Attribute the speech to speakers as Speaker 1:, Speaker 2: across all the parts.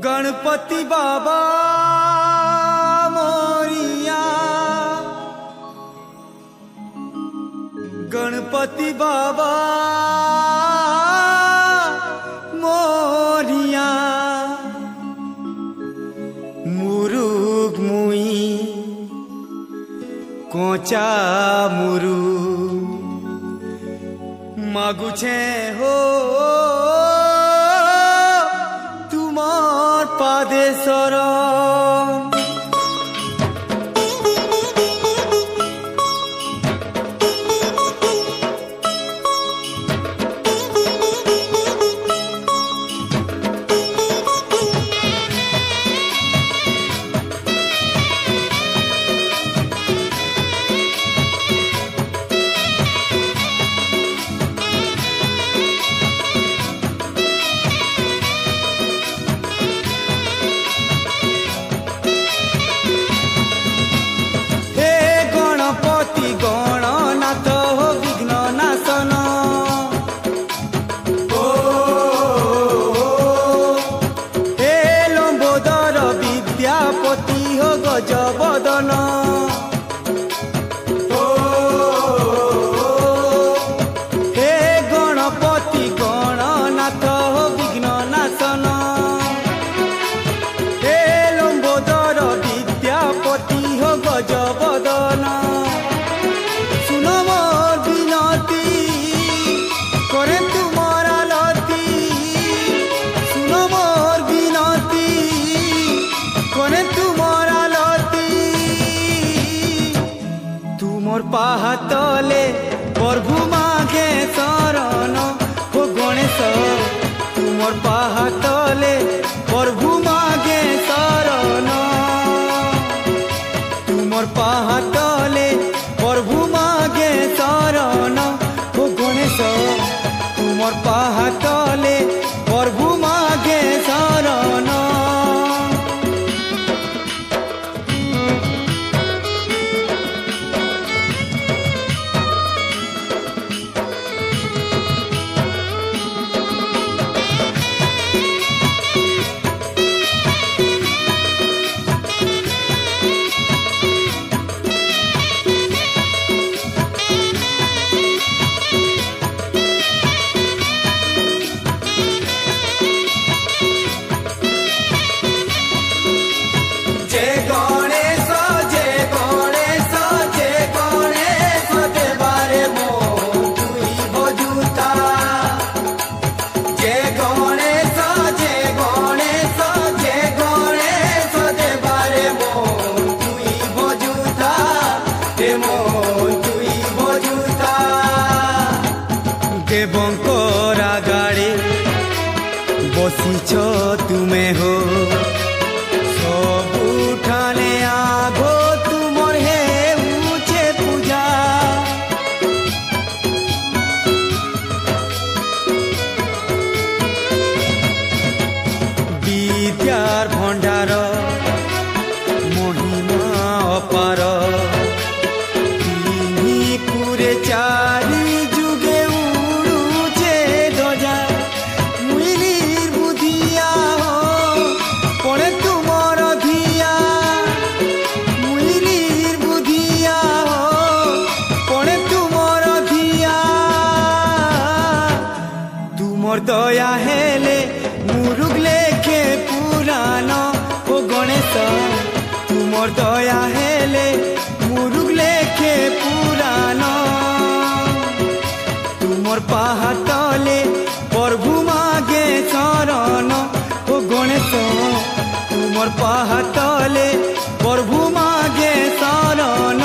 Speaker 1: गणपति बाबा मोरिया, गणपति बाबा मोरिया, मुरुग मुई कोचा मुरु मागुछे हो तुमार पादे शरण। गणनाथ हो विघ्न नाशन, हे लंबोदर विद्यापति हो गजबदन, हे गणपति गणनाथ हो विघ्न नाशन, हे लंबोदर विद्यापति हो गजबदन। तुमर पाहातले प्रभु मागे शरण हो गणेश, तुमर पाहातले प्रभु मागे शरण, तुमर पाहातले प्रभु मागे शरण हो गणेश, तुमर पाहातले प्रभु मागे शरण। देवंकर आगाड़े बसीच तुमे हो, सबुठाने आगो तुमर हे ऊंचे पूजा, विद्यार भंडार महिमा अपार, पूरे चारी जुगे उड़ुचे ध्वजा, मुइलीर बुधिया हो पड़े तुमर धिया, मुइलीर बुधिया हो पड़े तुमर धिया, तुमर दया हेले मुरुग लेखे पुराण हो गणेश, तुमर दया हेले मुरुग लेखे पुराण, तुमर पाहातले प्रभु मागे शरण हो गणेश, तुमर पाहातले प्रभु मागे शरण।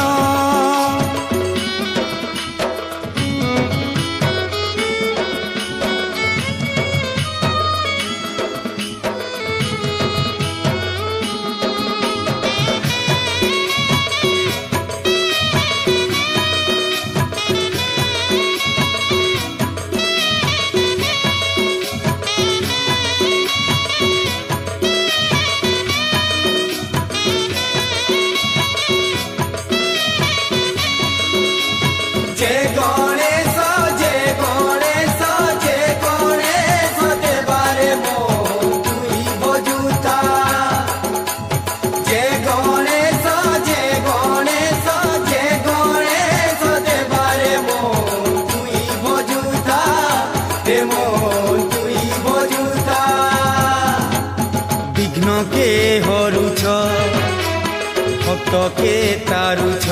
Speaker 1: तके तारुछ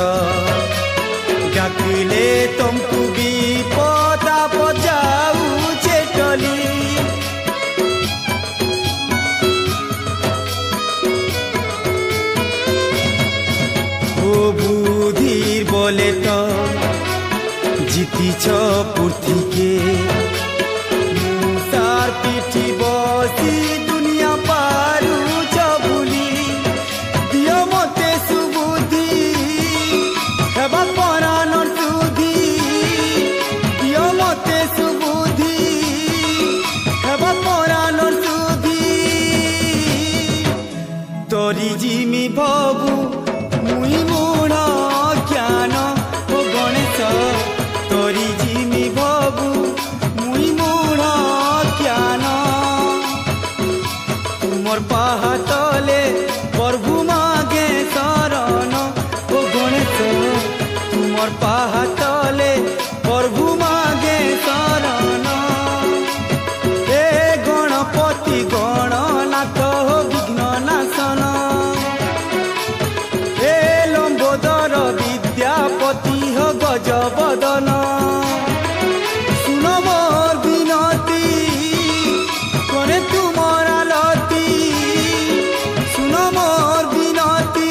Speaker 1: डाकिले तुमको विपद आपद जाऊचे टली बुधिर बोले तो जीतीछ पृथ्वीके मुसार पिठी बसी दुनिया पारुछ बुली दियो मते सुबुद्धि हेबा परानर सुधि दियो मते सुबुद्धि हेबा परानर सुधि तोरी जिमी भबु मुई मूढ़ ज्ञान ओ गणेश तोरी जिमी भबु मुई मूढ़ ज्ञान तुमर पाहातले प्रभु मागे शरण ओ गणेश तुमर पाहातले प्रभु मागे शरण हे गणपति गणनाथ विघ्न नाशन विद्यापति हो गजबदन सुन मोर विनती करे तुमर आलती सुन मोर विनती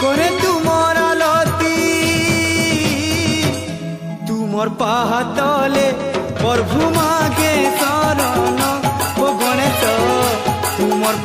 Speaker 1: करे तुमर आलती तुमर पाहातले प्रभु मागे शरण ओ गणेश तुमर